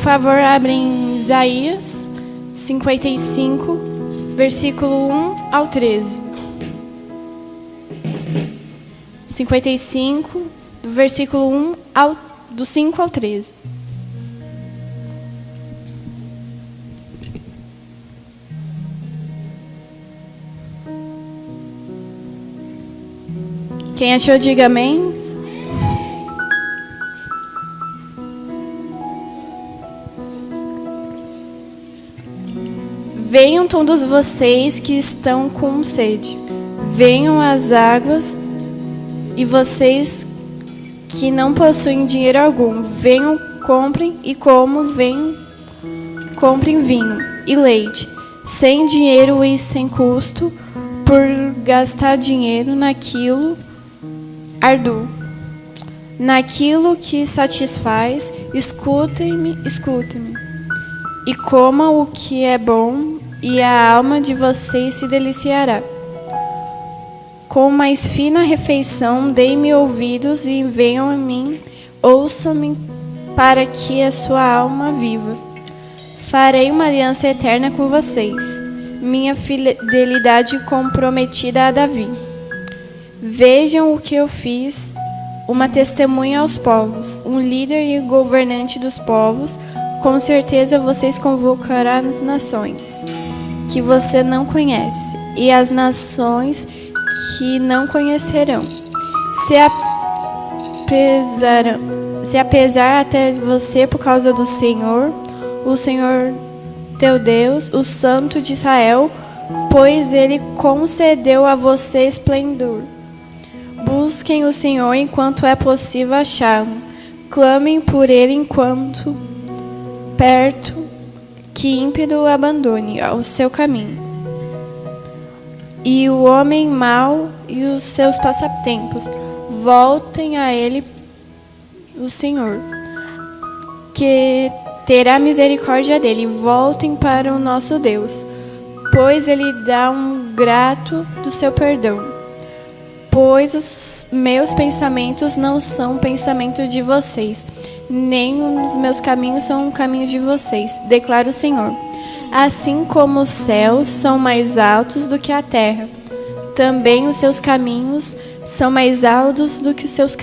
Por favor, abrem Isaías 55, versículo 1 ao 13. 55, do versículo 1 do 5 ao 13. Quem achou, diga amém. Venham todos vocês que estão com sede, venham às águas, e vocês que não possuem dinheiro algum, venham, comprem e comam, venham, comprem vinho e leite, sem dinheiro e sem custo, por gastar dinheiro naquilo ardua, naquilo que satisfaz. Escutem-me, e comam o que é bom, e a alma de vocês se deliciará. Com mais fina refeição, deem-me ouvidos e venham a mim, ouçam-me, para que a sua alma viva. Farei uma aliança eterna com vocês, minha fidelidade comprometida a Davi. Vejam o que eu fiz, uma testemunha aos povos, um líder e governante dos povos. Com certeza vocês convocarão as nações que você não conhece, e as nações que não conhecerão. Se apesar até você por causa do Senhor, o Senhor teu Deus, o Santo de Israel, pois Ele concedeu a você esplendor. Busquem o Senhor enquanto é possível achá-lo. Clamem por Ele enquanto perto, que ímpido abandone o seu caminho, e o homem mau e os seus passatempos. Voltem a Ele, o Senhor, que terá misericórdia dele. Voltem para o nosso Deus, pois Ele dá um grato do seu perdão. Pois os meus pensamentos não são pensamentos de vocês, nem os meus caminhos são caminhos de vocês, declara o Senhor. Assim como os céus são mais altos do que a terra, também os seus caminhos são mais altos do que os seus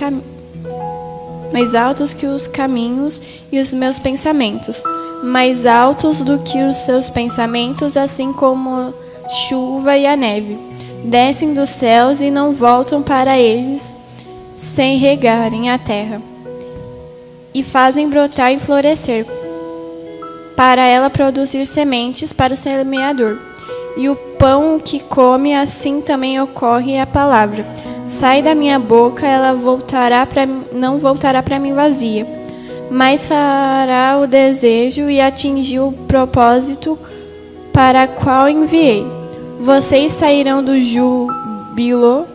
mais altos que os caminhos, e os meus pensamentos mais altos do que os seus pensamentos, assim como a chuva e a neve descem dos céus e não voltam para eles sem regarem a terra, e fazem brotar e florescer, para ela produzir sementes para o semeador. E o pão que come, assim também ocorre a palavra. Sai da minha boca, ela não voltará para mim vazia, mas fará o desejo e atingir o propósito para qual enviei. Vocês sairão do júbilo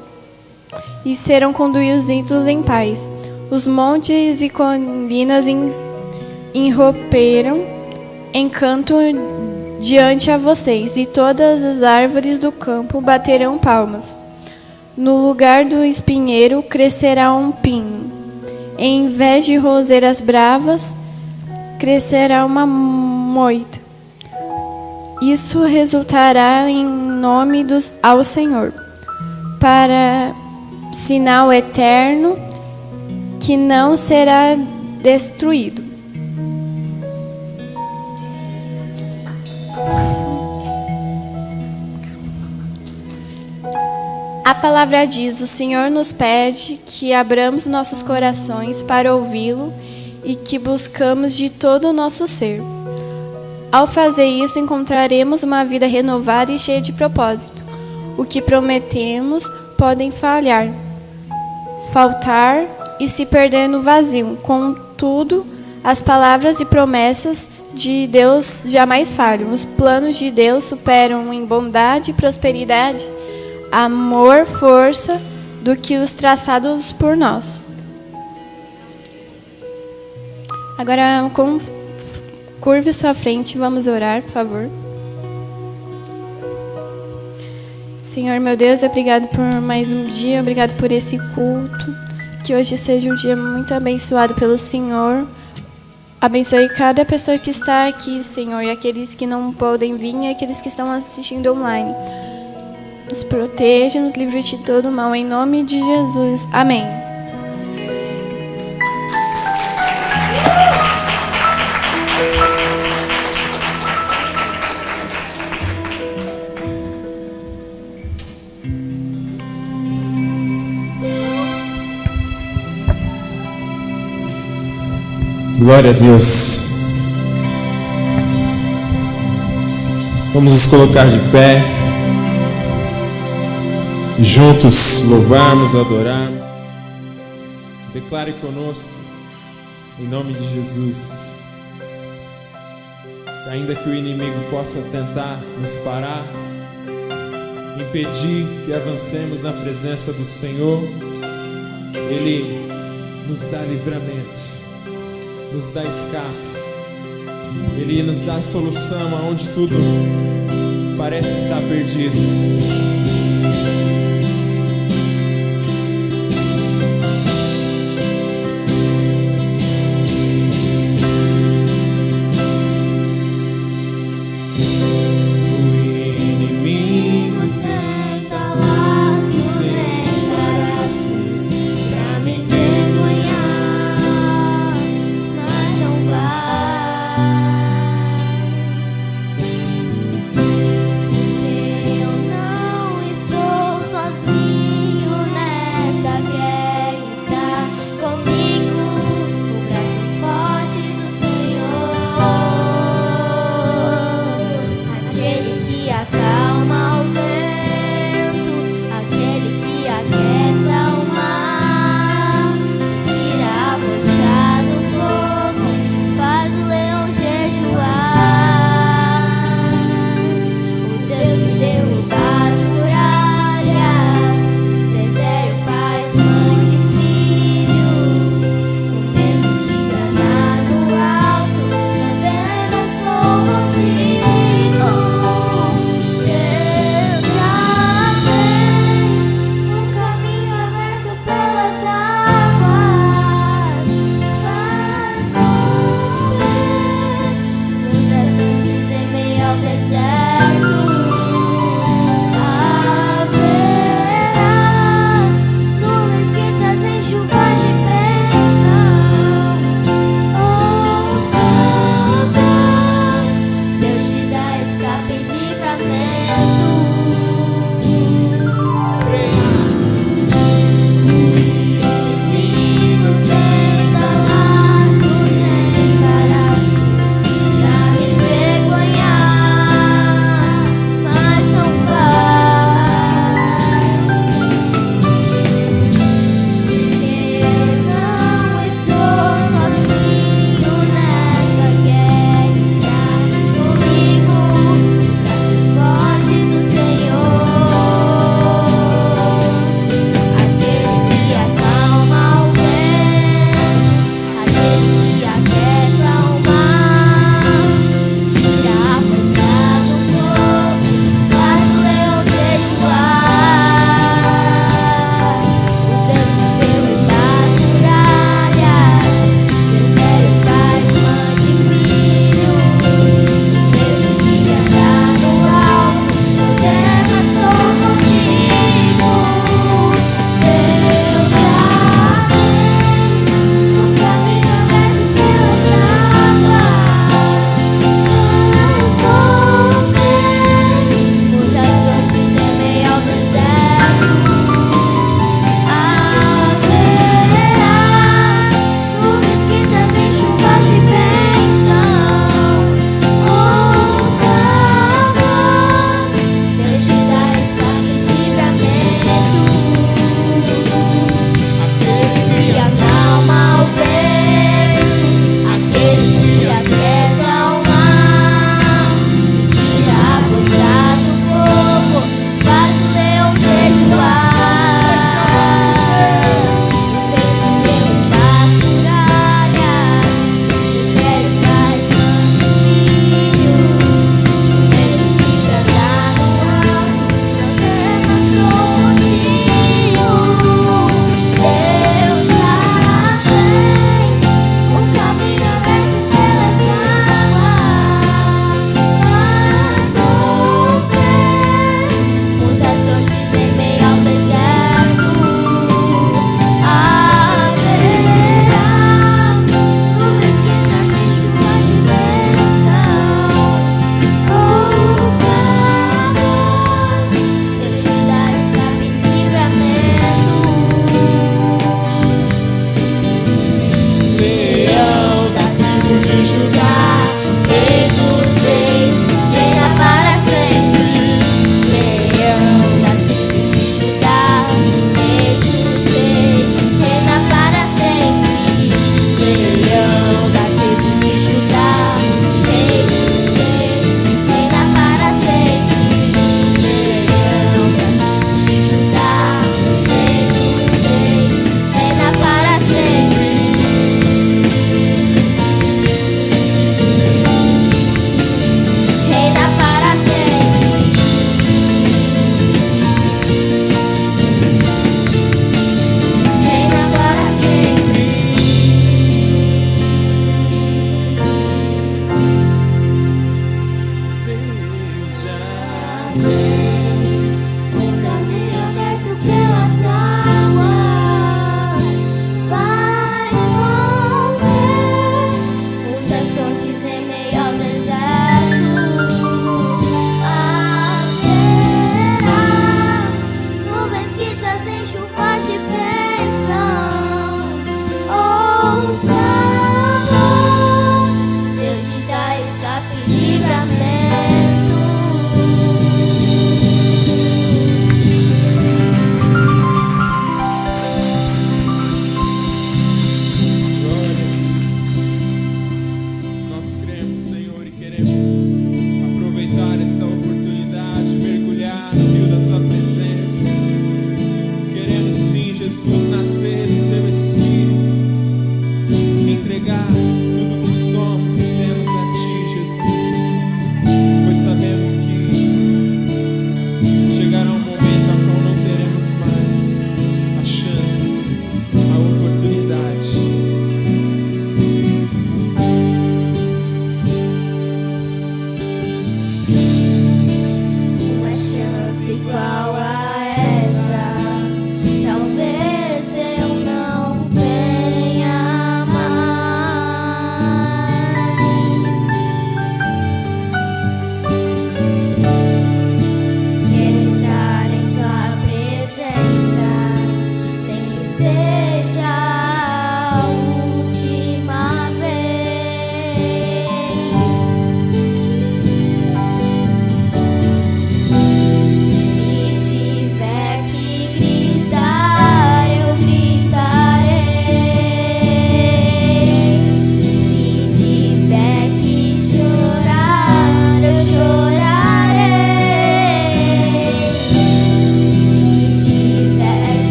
e serão conduzidos em paz. Os montes e colinas irromperam em canto diante a vocês, e todas as árvores do campo baterão palmas. No lugar do espinheiro crescerá um pinho. Em vez de roseiras bravas, crescerá uma moita. Isso resultará em nome ao Senhor, para sinal eterno que não será destruído. A palavra diz: o Senhor nos pede que abramos nossos corações para ouvi-lo e que buscamos de todo o nosso ser. Ao fazer isso, encontraremos uma vida renovada e cheia de propósito. O que prometemos podem faltar e se perder no vazio. Contudo, as palavras e promessas de Deus jamais falham. Os planos de Deus superam em bondade e prosperidade, amor, força, do que os traçados por nós. Agora, curve sua frente, vamos orar, por favor. Senhor, meu Deus, obrigado por mais um dia, obrigado por esse culto. Que hoje seja um dia muito abençoado pelo Senhor. Abençoe cada pessoa que está aqui, Senhor, e aqueles que não podem vir e aqueles que estão assistindo online. Nos proteja, nos livre de todo mal, em nome de Jesus. Amém. Glória a Deus. Vamos nos colocar de pé, juntos louvarmos, adorarmos. Declare conosco, em nome de Jesus. Ainda que o inimigo possa tentar nos parar, impedir que avancemos na presença do Senhor, Ele nos dá livramento, nos dá escape. Ele nos dá a solução aonde tudo parece estar perdido. Derrubar as muralhas.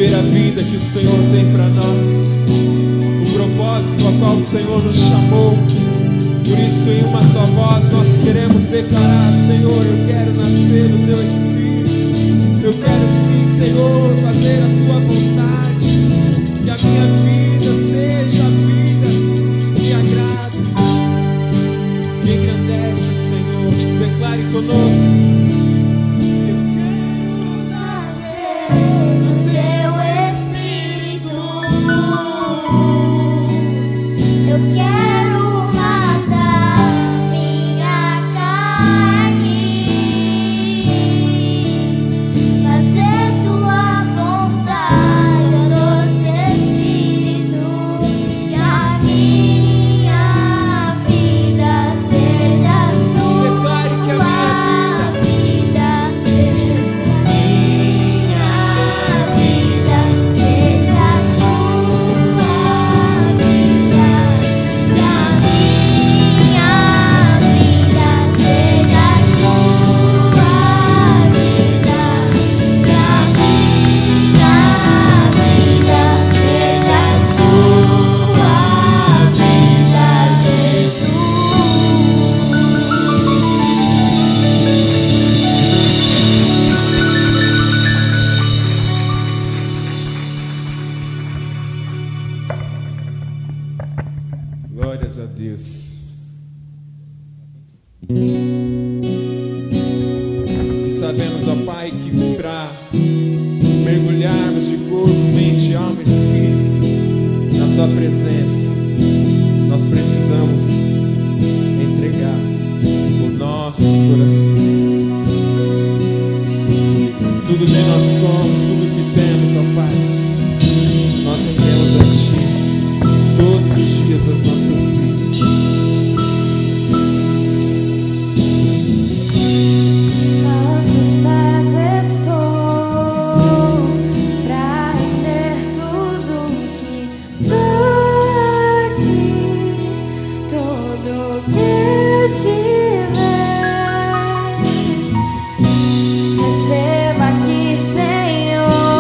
viver a vida que o Senhor tem para nós, o propósito ao qual o Senhor nos chamou. Por isso, em uma só voz, nós queremos declarar: Senhor, eu quero nascer no Teu Espírito. Eu quero sim, Senhor, fazer a Tua vontade. Que a minha vida seja a vida que agrada, que engrandece o Senhor. Declare conosco. Glórias a Deus. E sabemos, ó Pai, que para mergulharmos de corpo, mente, alma e espírito na Tua presença, nós precisamos entregar o nosso coração. Tudo que nós somos, tudo que temos, ó Pai, nós rendemos a Ti todos os dias das nossas vidas. Aos Teus pés estou, pra render tudo que sou a Ti, tudo que eu tiver. Receba aqui, Senhor.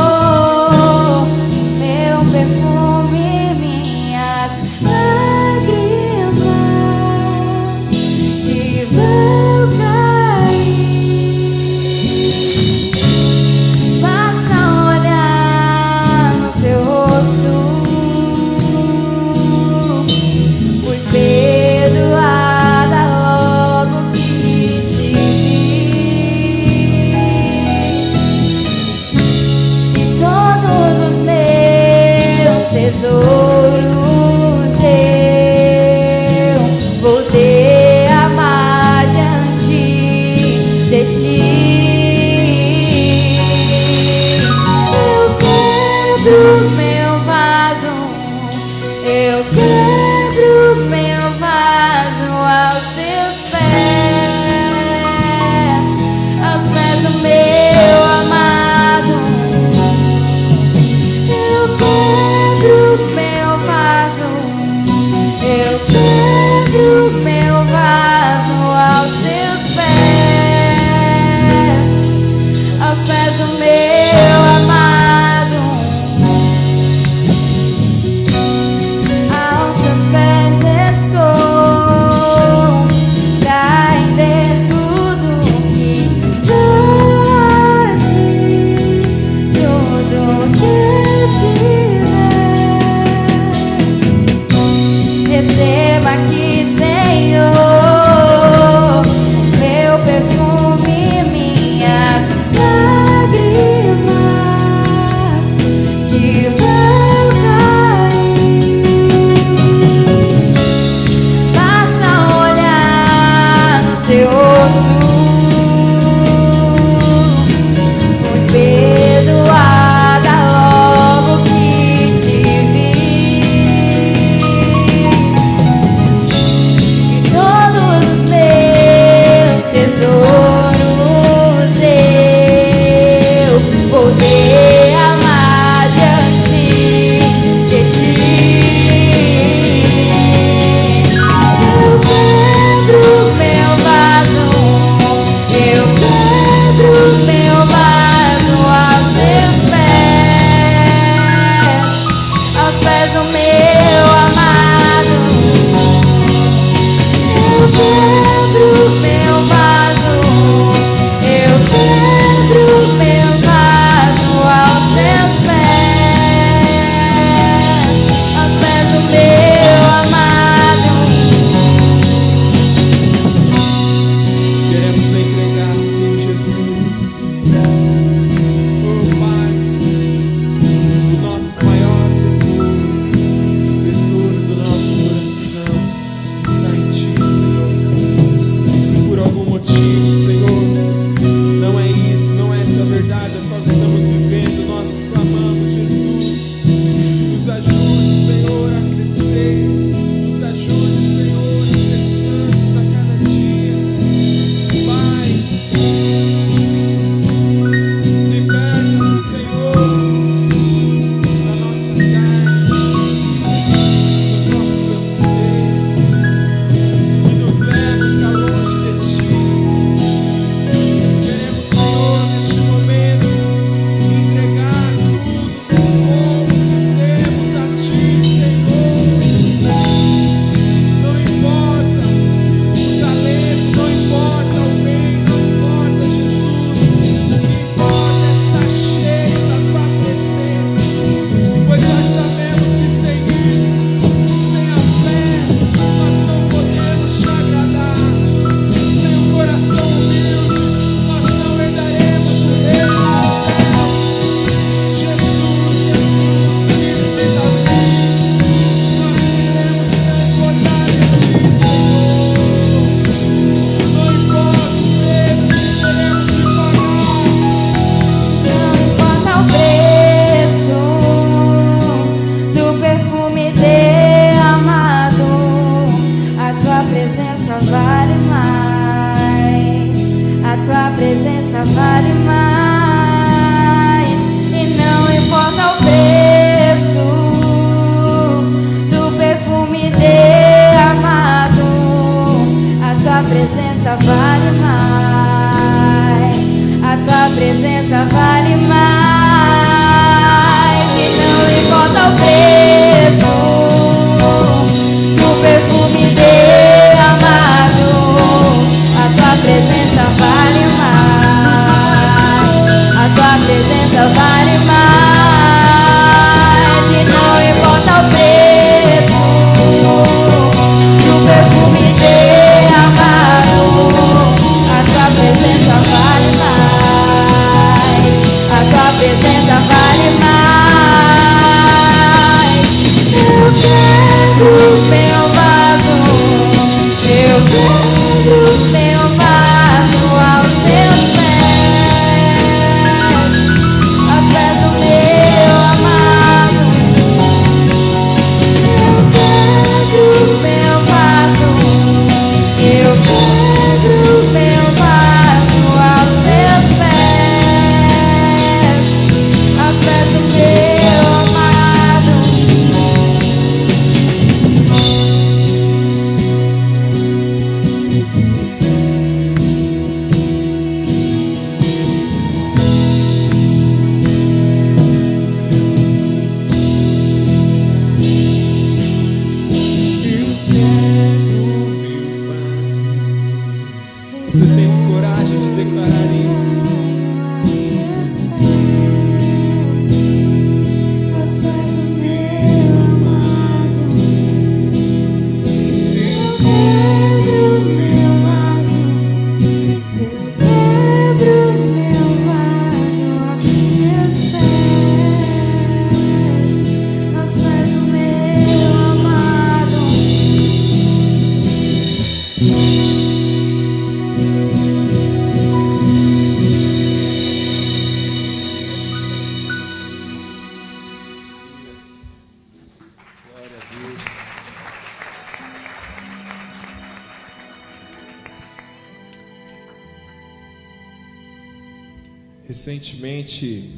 Recentemente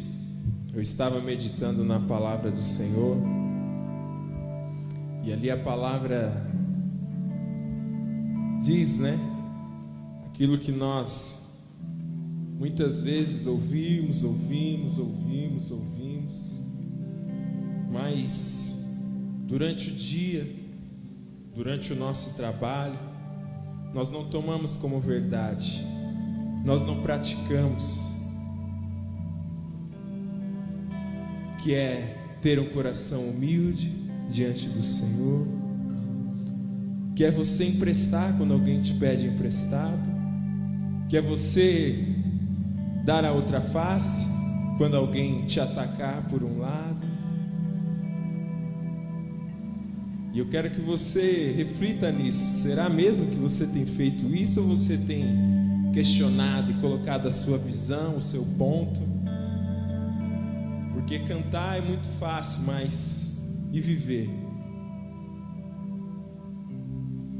eu estava meditando na palavra do Senhor e ali a palavra diz, né? Aquilo que nós muitas vezes ouvimos, mas durante o dia, durante o nosso trabalho, nós não tomamos como verdade, nós não praticamos, que é ter um coração humilde diante do Senhor, que é você emprestar quando alguém te pede emprestado, que é você dar a outra face quando alguém te atacar por um lado. E eu quero que você reflita nisso. Será mesmo que você tem feito isso, ou você tem questionado e colocado a sua visão, o seu ponto? Porque cantar é muito fácil, mas e viver?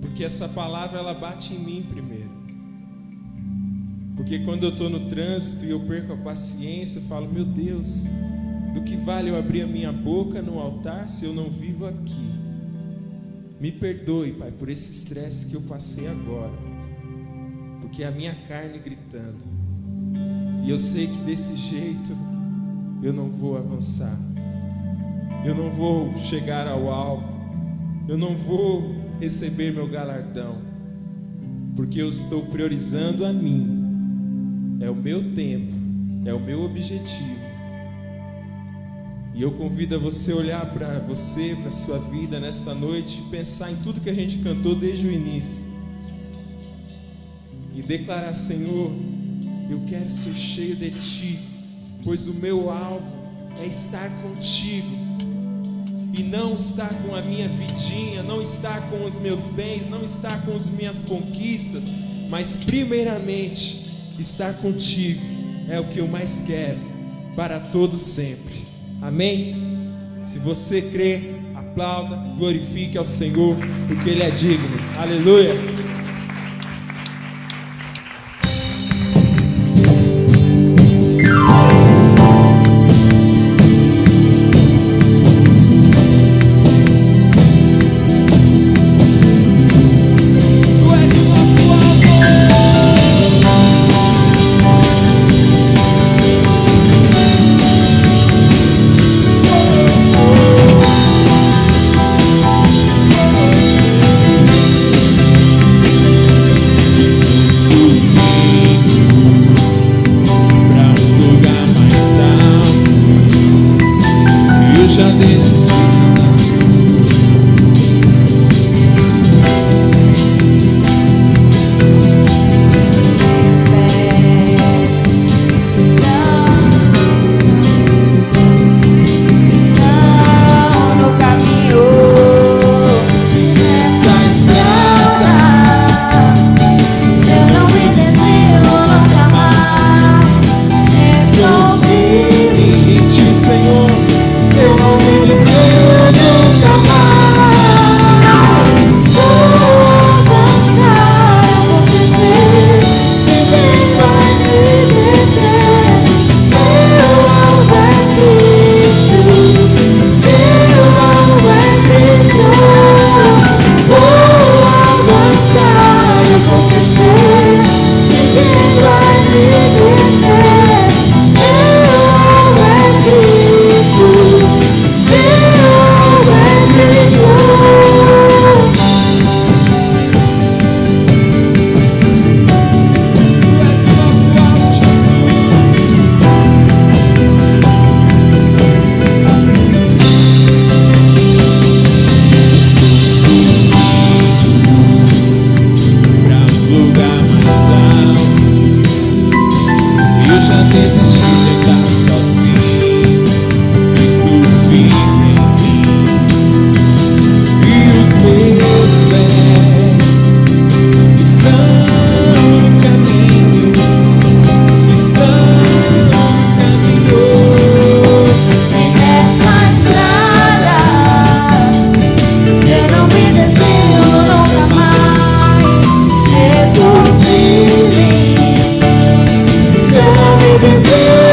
Porque essa palavra ela bate em mim primeiro. Porque quando eu estou no trânsito e eu perco a paciência, eu falo, meu Deus, do que vale eu abrir a minha boca no altar se eu não vivo aqui? Me perdoe, Pai, por esse estresse que eu passei agora, porque é a minha carne gritando, e eu sei que desse jeito eu não vou avançar, eu não vou chegar ao alvo, eu não vou receber meu galardão, porque eu estou priorizando a mim. É o meu tempo, é o meu objetivo. E eu convido a você olhar para você, para a sua vida nesta noite e pensar em tudo que a gente cantou desde o início. E declarar, Senhor, eu quero ser cheio de Ti, pois o meu alvo é estar contigo. E não estar com a minha vidinha, não estar com os meus bens, não estar com as minhas conquistas, mas primeiramente estar contigo é o que eu mais quero para todo sempre. Amém? Se você crê, aplauda, glorifique ao Senhor, porque Ele é digno. Aleluias! This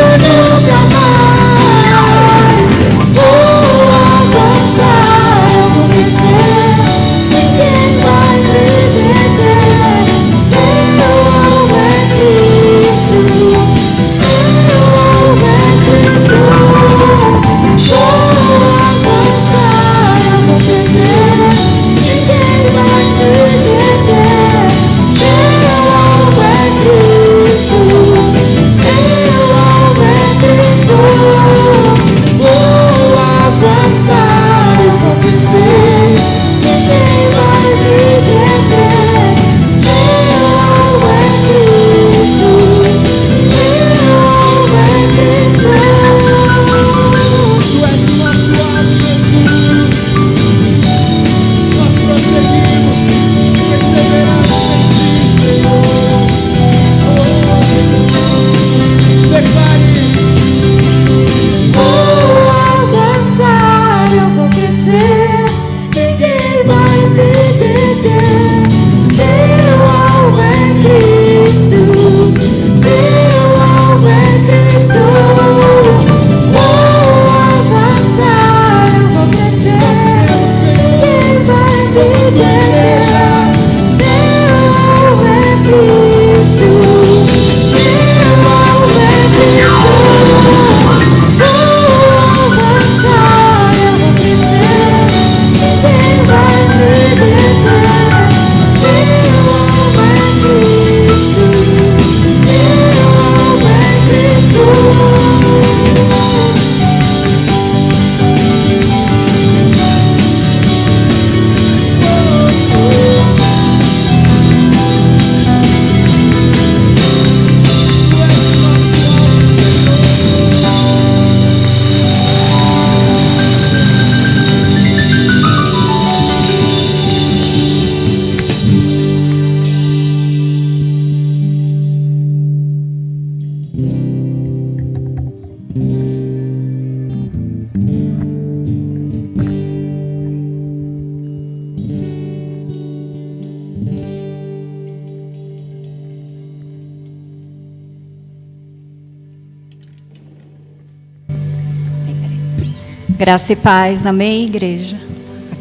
Graça e paz, amém, igreja?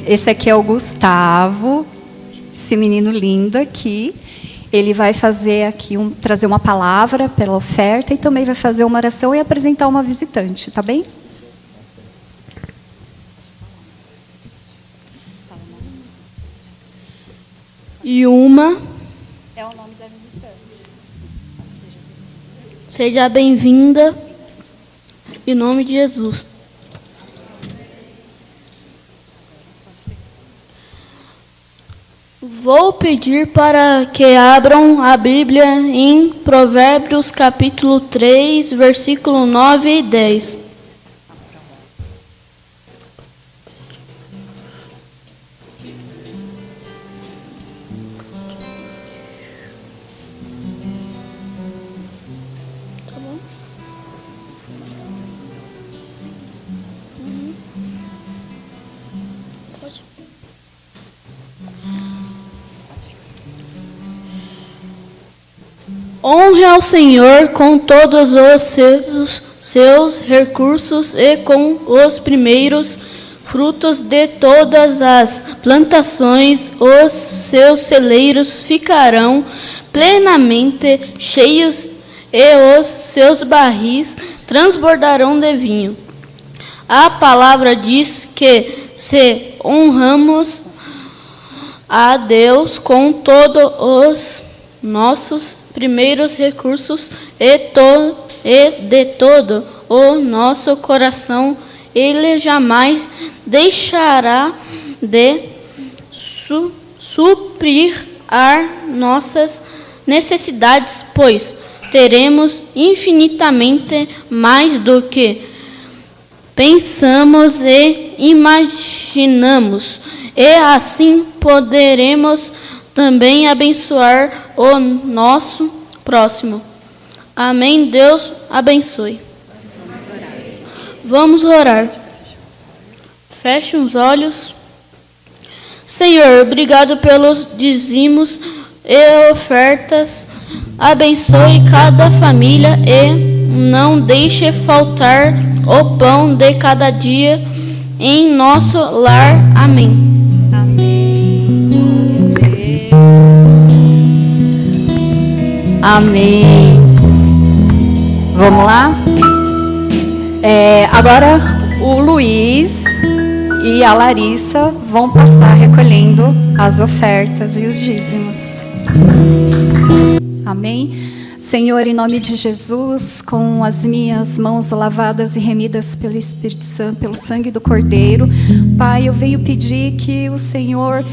Esse aqui é o Gustavo, esse menino lindo aqui. Ele vai fazer aqui, trazer uma palavra pela oferta e também vai fazer uma oração e apresentar uma visitante, tá bem? Yuma, É o nome da visitante. seja bem-vinda, em nome de Jesus. Vou pedir para que abram a Bíblia em Provérbios capítulo 3, versículo 9 e 10. Tá bom? Pode. Honre ao Senhor com todos os seus recursos e com os primeiros frutos de todas as plantações. Os seus celeiros ficarão plenamente cheios e os seus barris transbordarão de vinho. A palavra diz que se honramos a Deus com todos os nossos primeiros recursos e de todo o nosso coração, Ele jamais deixará de suprir as nossas necessidades, pois teremos infinitamente mais do que pensamos e imaginamos, e assim poderemos também abençoar o nosso próximo. Amém. Deus abençoe. Vamos orar. Feche os olhos. Senhor, obrigado pelos dizimos e ofertas. Abençoe cada família e não deixe faltar o pão de cada dia em nosso lar. Amém. Amém. Vamos lá? Agora o Luiz e a Larissa vão passar recolhendo as ofertas e os dízimos. Amém? Senhor, em nome de Jesus, com as minhas mãos lavadas e remidas pelo Espírito Santo, pelo sangue do Cordeiro, Pai, eu venho pedir que o Senhor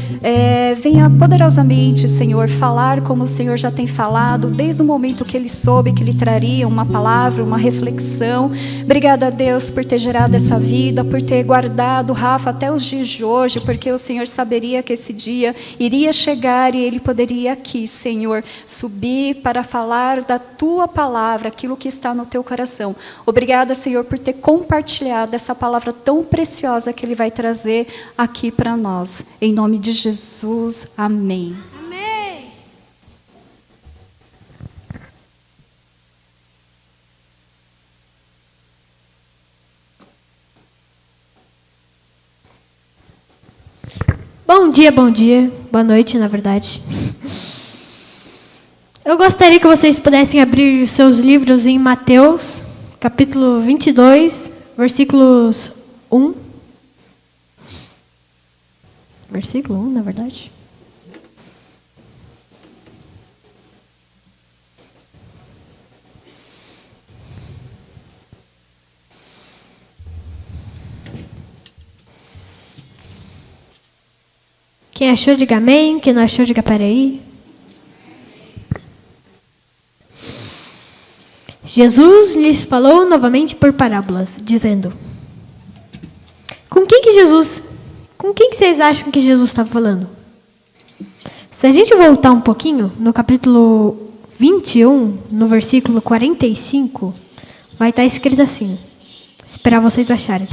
venha poderosamente, Senhor, falar como o Senhor já tem falado, desde o momento que Ele soube que Ele traria uma palavra, uma reflexão. Obrigada a Deus por ter gerado essa vida, por ter guardado Rafa até os dias de hoje, porque o Senhor saberia que esse dia iria chegar e ele poderia aqui, Senhor, subir para falar da Tua palavra, aquilo que está no Teu coração. Obrigada, Senhor, por ter compartilhado essa palavra tão preciosa que Ele vai trazer aqui para nós. Em nome de Jesus, amém. Amém. Bom dia, boa noite, na verdade. Eu gostaria que vocês pudessem abrir seus livros em Mateus, capítulo 22, versículos 1. Versículo 1, na verdade. Quem achou, diga amém. Quem não achou, diga peraí. Jesus lhes falou novamente por parábolas, dizendo: Com quem que vocês acham que Jesus estava falando? Se a gente voltar um pouquinho, no capítulo 21, no versículo 45, vai estar escrito assim. Esperar vocês acharem.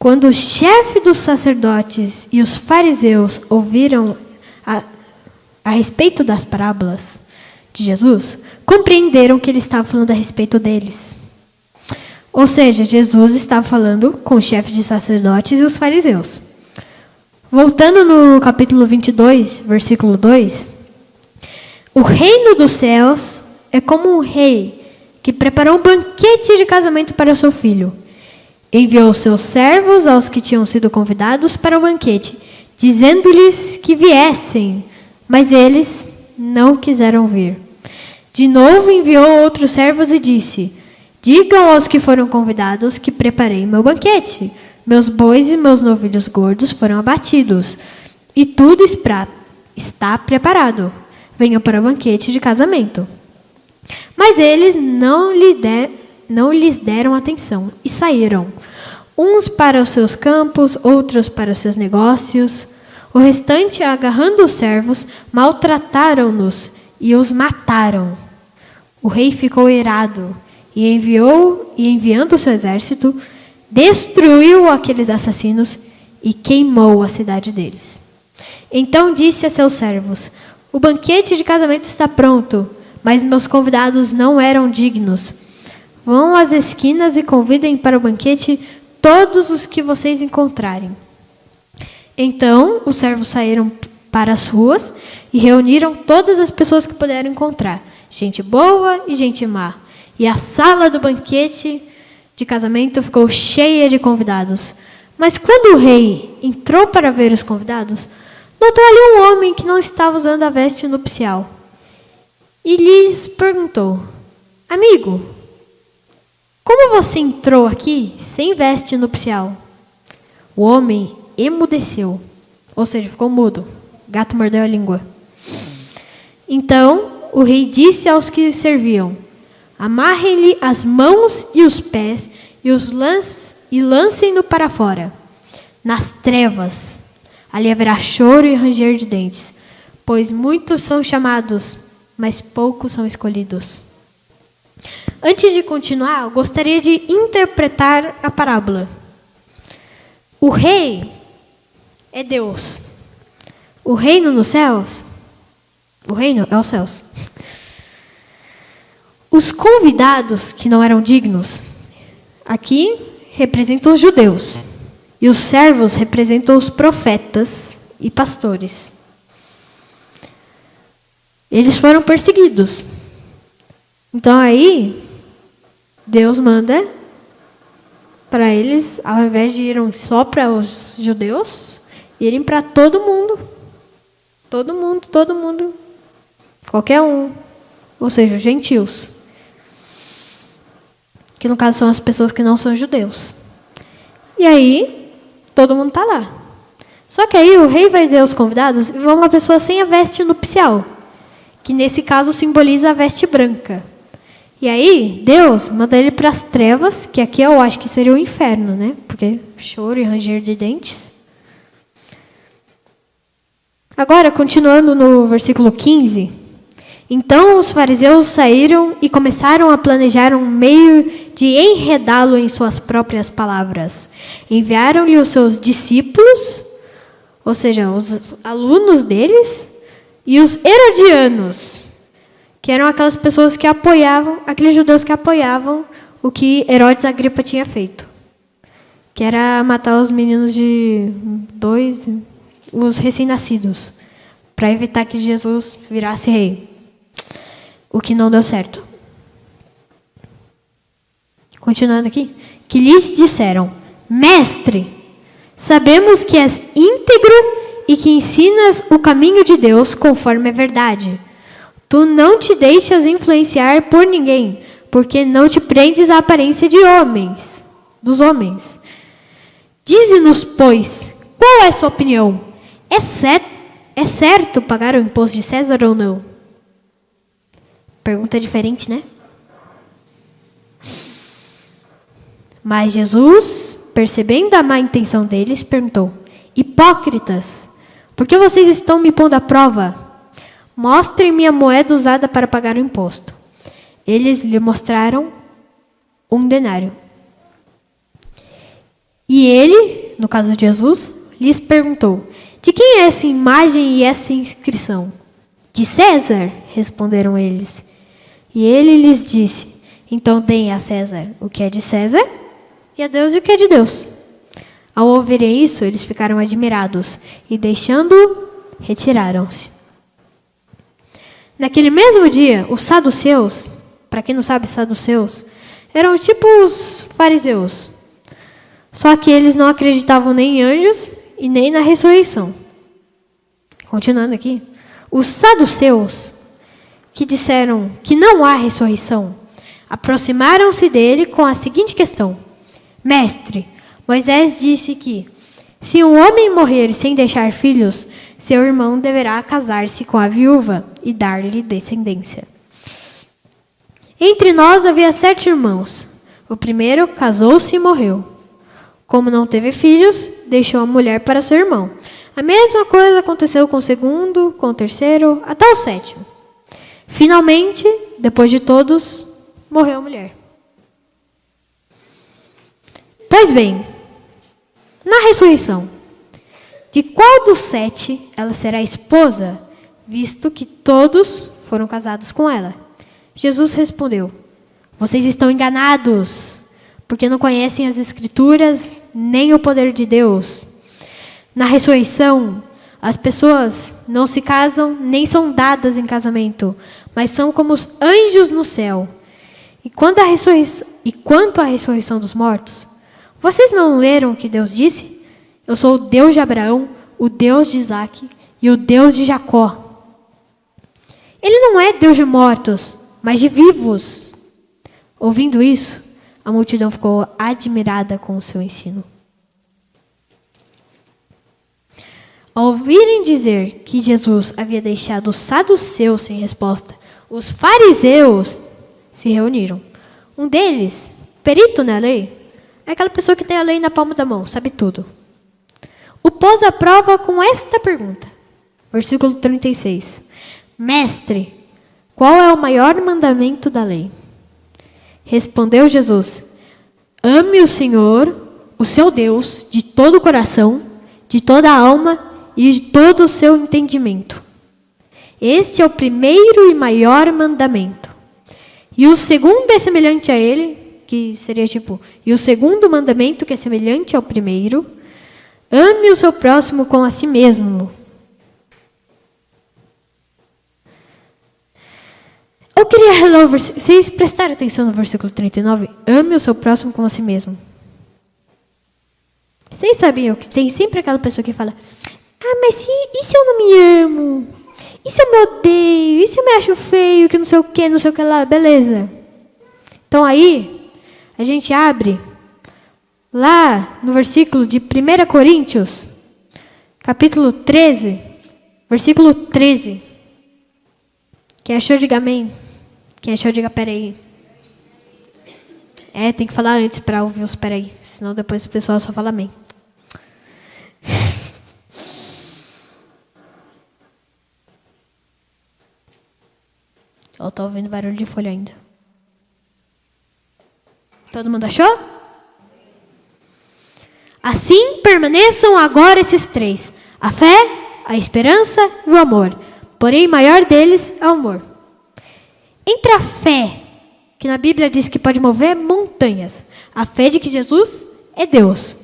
Quando o chefe dos sacerdotes e os fariseus ouviram a respeito das parábolas de Jesus, compreenderam que ele estava falando a respeito deles. Ou seja, Jesus estava falando com o chefe de sacerdotes e os fariseus. Voltando no capítulo 22, versículo 2, o reino dos céus é como um rei que preparou um banquete de casamento para seu filho. Enviou seus servos aos que tinham sido convidados para o banquete, dizendo-lhes que viessem, mas eles não quiseram vir. De novo enviou outros servos e disse: Digam aos que foram convidados que preparei meu banquete. Meus bois e meus novilhos gordos foram abatidos, e tudo está preparado. Venham para o banquete de casamento. Mas eles não lhes deram atenção e saíram, uns para os seus campos, outros para os seus negócios. O restante, agarrando os servos, maltrataram-nos e os mataram. O rei ficou irado e enviando o seu exército, destruiu aqueles assassinos e queimou a cidade deles. Então disse a seus servos: O banquete de casamento está pronto, mas meus convidados não eram dignos. Vão às esquinas e convidem para o banquete todos os que vocês encontrarem. Então os servos saíram para as ruas e reuniram todas as pessoas que puderam encontrar, gente boa e gente má. E a sala do banquete de casamento ficou cheia de convidados. Mas quando o rei entrou para ver os convidados, notou ali um homem que não estava usando a veste nupcial. E lhes perguntou: Amigo, como você entrou aqui sem veste nupcial? O homem emudeceu, ou seja, ficou mudo. Gato mordeu a língua. Então o rei disse aos que serviam: Amarrem-lhe as mãos e os pés e lancem-no para fora, nas trevas. Ali haverá choro e ranger de dentes, pois muitos são chamados, mas poucos são escolhidos. Antes de continuar, eu gostaria de interpretar a parábola. O rei é Deus. O reino nos céus, o reino é os céus. Os convidados que não eram dignos, aqui representam os judeus. E os servos representam os profetas e pastores. Eles foram perseguidos. Então aí, Deus manda para eles, ao invés de irem só para os judeus, irem para todo mundo. Todo mundo. Qualquer um. Ou seja, os gentios. Que no caso são as pessoas que não são judeus. E aí, todo mundo está lá. Só que aí o rei vai dizer aos convidados, e uma pessoa sem a veste nupcial, que nesse caso simboliza a veste branca. E aí, Deus manda ele para as trevas, que aqui eu acho que seria o inferno, né? Porque choro e ranger de dentes. Agora, continuando no versículo 15. Então os fariseus saíram e começaram a planejar um meio de enredá-lo em suas próprias palavras. Enviaram-lhe os seus discípulos, ou seja, os alunos deles, e os herodianos, que eram aquelas pessoas que apoiavam, aqueles judeus que apoiavam o que Herodes Agripa tinha feito, que era matar os meninos de 2, os recém-nascidos, para evitar que Jesus virasse rei. O que não deu certo. Continuando aqui. Que lhes disseram: Mestre, sabemos que és íntegro e que ensinas o caminho de Deus conforme a verdade. Tu não te deixas influenciar por ninguém, porque não te prendes à aparência de homens, dos homens. Dize-nos, pois, qual é a sua opinião? É certo pagar o imposto de César ou não? Pergunta diferente, né? Mas Jesus, percebendo a má intenção deles, perguntou: hipócritas, por que vocês estão me pondo à prova? Mostrem-me a moeda usada para pagar o imposto. Eles lhe mostraram 1 denário. E ele, no caso de Jesus, lhes perguntou: de quem é essa imagem e essa inscrição? De César, responderam eles. E ele lhes disse: então deem a César o que é de César e a Deus o que é de Deus. Ao ouvirem isso, eles ficaram admirados e, deixando-o, retiraram-se. Naquele mesmo dia, os saduceus, para quem não sabe, saduceus, eram tipo os fariseus. Só que eles não acreditavam nem em anjos e nem na ressurreição. Continuando aqui. Os saduceus, que disseram que não há ressurreição, aproximaram-se dele com a seguinte questão: Mestre, Moisés disse que, se um homem morrer sem deixar filhos, seu irmão deverá casar-se com a viúva e dar-lhe descendência. Entre nós havia 7 irmãos. O primeiro casou-se e morreu. Como não teve filhos, deixou a mulher para seu irmão. A mesma coisa aconteceu com o segundo, com o terceiro, até o 7º. Finalmente, depois de todos, morreu a mulher. Pois bem, na ressurreição, de qual dos 7 ela será esposa, visto que todos foram casados com ela? Jesus respondeu: vocês estão enganados, porque não conhecem as Escrituras nem o poder de Deus. Na ressurreição, as pessoas não se casam nem são dadas em casamento, mas são como os anjos no céu. E quanto à ressurreição dos mortos, vocês não leram o que Deus disse? Eu sou o Deus de Abraão, o Deus de Isaque e o Deus de Jacó. Ele não é Deus de mortos, mas de vivos. Ouvindo isso, a multidão ficou admirada com o seu ensino. Ao ouvirem dizer que Jesus havia deixado os saduceus sem resposta, os fariseus se reuniram. Um deles, perito na lei, é aquela pessoa que tem a lei na palma da mão, sabe tudo. O pôs à prova com esta pergunta. Versículo 36. Mestre, qual é o maior mandamento da lei? Respondeu Jesus: ame o Senhor, o seu Deus, de todo o coração, de toda a alma e de todo o seu entendimento. Este é o primeiro e maior mandamento. E o segundo é semelhante a ele, que seria e o segundo mandamento, que é semelhante ao primeiro: ame o seu próximo como a si mesmo. Eu queria reler o versículo. Vocês prestaram atenção no versículo 39? Ame o seu próximo como a si mesmo. Vocês sabiam que tem sempre aquela pessoa que fala: mas e se eu não me amo? E se eu me odeio? E se eu me acho feio? Que não sei o que lá. Beleza. Então aí, a gente abre lá no versículo de 1 Coríntios, capítulo 13, versículo 13. Quem achou, diga amém. Quem achou, diga peraí. Tem que falar antes para ouvir os peraí, senão depois o pessoal só fala amém. Eu estou ouvindo barulho de folha ainda. Todo mundo achou? Assim permaneçam agora esses 3: a fé, a esperança e o amor. Porém, o maior deles é o amor. Entre a fé, que na Bíblia diz que pode mover montanhas, a fé de que Jesus é Deus,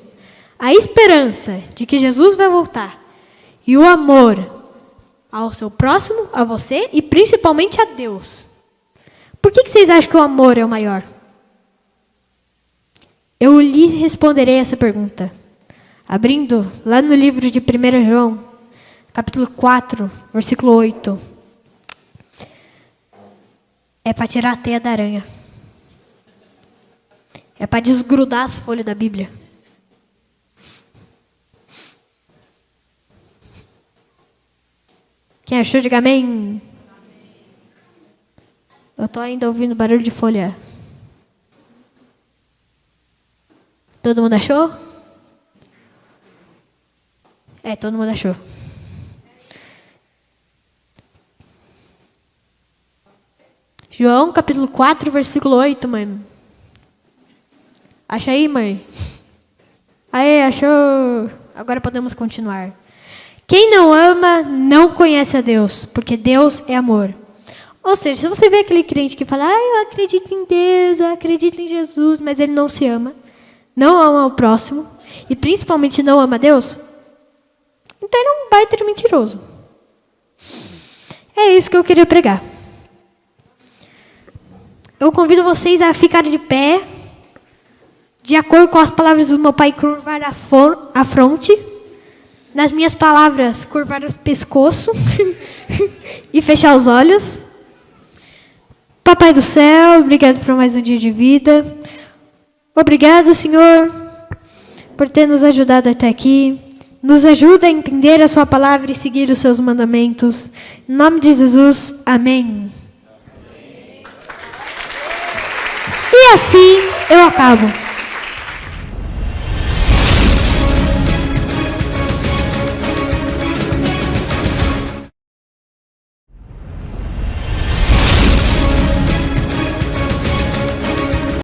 a esperança de que Jesus vai voltar, e o amor ao seu próximo, a você e principalmente a Deus. Por que vocês acham que o amor é o maior? Eu lhe responderei essa pergunta, abrindo lá no livro de 1 João, capítulo 4, versículo 8. É para tirar a teia da aranha. É para desgrudar as folhas da Bíblia. Quem achou, diga amém. Eu estou ainda ouvindo barulho de folha. Todo mundo achou? Todo mundo achou. João, capítulo 4, versículo 8, mãe. Acha aí, mãe? Aê, achou? Agora podemos continuar. Quem não ama, não conhece a Deus, porque Deus é amor. Ou seja, se você vê aquele crente que fala, eu acredito em Deus, eu acredito em Jesus, mas ele não se ama, não ama o próximo, e principalmente não ama Deus, então ele é um baita mentiroso. É isso que eu queria pregar. Eu convido vocês a ficar de pé, de acordo com as palavras do meu pai, curvar a fronte. Nas minhas palavras, curvar o pescoço e fechar os olhos. Papai do céu, obrigado por mais um dia de vida. Obrigado, Senhor, por ter nos ajudado até aqui. Nos ajuda a entender a sua palavra e seguir os seus mandamentos. Em nome de Jesus, amém. E assim eu acabo.